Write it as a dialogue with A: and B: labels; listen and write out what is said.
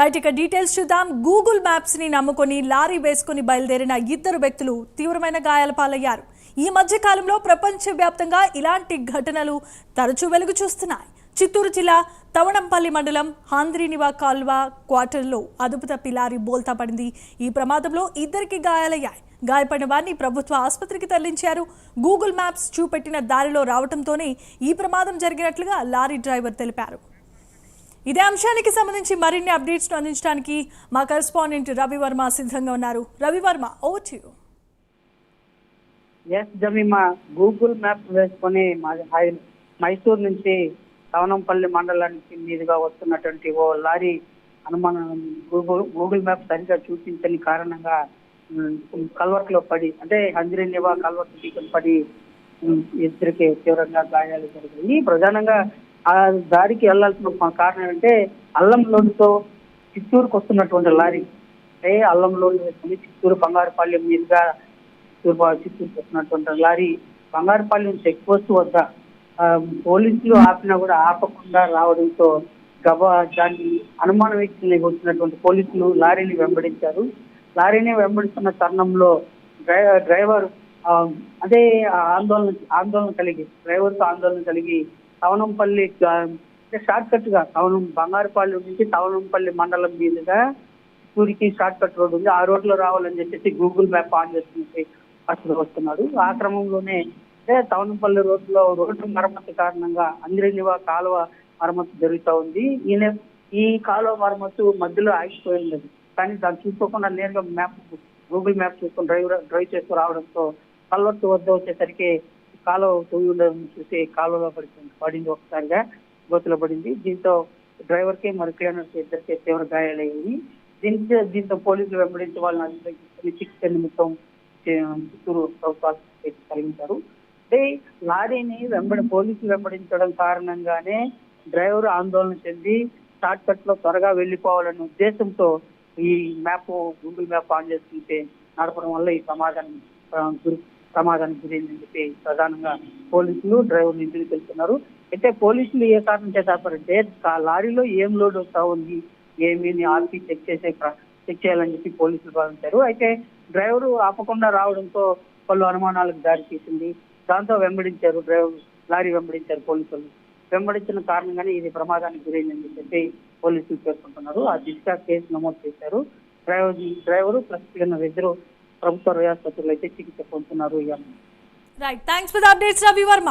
A: Right, ఇక details చూద్దాం. Google maps ని నమ్ముకొని లారీ వేసుకుని బయలుదేరిన ఇద్దరు వ్యక్తులు తీవ్రమైన గాయాల పాలయ్యారు. ఈ మధ్య కాలంలో ప్రపంచవ్యాప్తంగా ఇలాంటి ఘటనలు తరచూ వెలుగు చూస్తున్నాయి. చిత్తూరు జిల్లా తవణంపల్లి మండలం హాంద్రీనివా కాల్వ క్వార్టర్లో అదుపు తప్పి లారీ బోల్తా పడింది. ఈ ప్రమాదంలో ఇద్దరికి గాయాలయ్యాయి. గాయపడిన వారిని ప్రభుత్వ ఆసుపత్రికి తరలించారు. గూగుల్ మ్యాప్స్ చూపెట్టిన దారిలో రావడంతోనే ఈ ప్రమాదం జరిగినట్లుగా లారీ డ్రైవర్ తెలిపారు. ఇదే అంశానికి సంబంధించి మరిన్ని అప్డేట్స్ అందించడానికి మా కరెస్పాండెంట్ రవివర్మ సిద్ధంగా ఉన్నారు. Ravivarma, over to you.
B: జమీమా గూగుల్ మ్యాప్ వేసుకొని మైసూర్ నుంచి తవనంపల్లి మండలానికి మీదుగా వస్తున్నటువంటి ఓ లారీ అనుమానం గూగుల్ మ్యాప్ సరిగ్గా చూపించని కారణంగా కల్వర్ట్ లో పడి, అంటే హంద్రీనివా కల్వర్ట్ పడి ఇద్దరికి తీవ్రంగా గాయాలు జరిగాయి. ప్రధానంగా ఆ దారికి వెళ్లాల్సిన కారణం అంటే అల్లం లోడుతో చిత్తూరుకు వస్తున్నటువంటి లారీ, అంటే అల్లం లోడు వేసుకుని చిత్తూరు బంగారుపాళ్యం మీదుగా చిత్తూరుకు వస్తున్నటువంటి లారీ బంగారుపాళ్యం చెక్ పోస్ట్ వద్ద పోలీసులు ఆపినా కూడా ఆపకుండా రావడంతో దాన్ని అనుమానం వచ్చినటువంటి పోలీసులు లారీని వెంబడించారు. లారీని వెంబడిస్తున్న తరుణంలో డ్రైవర్ అదే ఆందోళన కలిగి తవనంపల్లి షార్ట్ కట్ గా బంగారుపాళ్యం నుంచి తవనంపల్లి మండలం మీదుగా చిత్తూరుకి షార్ట్ కట్ రోడ్ ఉంది. ఆ రోడ్ లో రావాలని చెప్పేసి గూగుల్ మ్యాప్ ఆన్ చేసుకుని అసలు వస్తున్నాడు. ఆ క్రమంలోనే తవనంపల్లి రోడ్డు మరమ్మతు కారణంగా హంద్రీనివా కాలువ మరమ్మతు జరుగుతూ ఉంది. ఈ కాలువ మరమ్మతు మధ్యలో ఆగిపోయింది. కానీ దాన్ని చూసుకోకుండా నేరుగా గూగుల్ మ్యాప్ చూసుకొని డ్రైవ్ చేస్తూ రావడంతో కల్వర్ట్ వద్ద వచ్చేసరికి కాలువ ఉండడం చూసి కాలువలో పడింది, ఒకసారిగా గోతులో పడింది. దీంతో డ్రైవర్ కి మరి క్లీనర్ కి ఇద్దరికి తీవ్ర గాయాలయ్యాయి. దీంతో పోలీసులు వెంబడించి వాళ్ళని అధికారులు చికిత్స నిమిత్తం చిత్తూరు ప్రభుత్వ తరలించారు. అంటే లారీని పోలీసులు వెంబడించడం కారణంగానే డ్రైవర్ ఆందోళన చెంది షార్ట్ కట్ లో త్వరగా వెళ్లిపోవాలనే ఉద్దేశంతో ఈ గూగుల్ మ్యాప్ ఆన్ చేసుకుంటే నడపడం వల్ల ఈ ప్రమాదానికి గురైందని చెప్పి ప్రధానంగా పోలీసులు డ్రైవర్లు ఇంటికి తెలుస్తున్నారు. అయితే పోలీసులు ఏ కారణం చేస్తారంటే లారీలో ఏం లోడ్ వస్తా ఉంది, ఏమీ ఆర్పి చెక్ చేయాలని చెప్పి పోలీసులు భావించారు. అయితే డ్రైవర్ ఆపకుండా రావడంతో పలు అనుమానాలకు దారి తీసింది. దాంతో లారీ వెంబడించారు పోలీసులు. వెంబడించిన కారణంగానే ఇది ప్రమాదానికి గురైందని చెప్పి పోలీసులు పేర్కొంటున్నారు. ఆ దిశగా కేసు నమోదు చేశారు. డ్రైవరు ప్లస్ క్లీనర్ ఇద్దరు ప్రభుత్వ ఆసుపత్రులు అయితే చికిత్స పొందుతున్నారు.
A: Right, thanks for the updates Ravi Varma.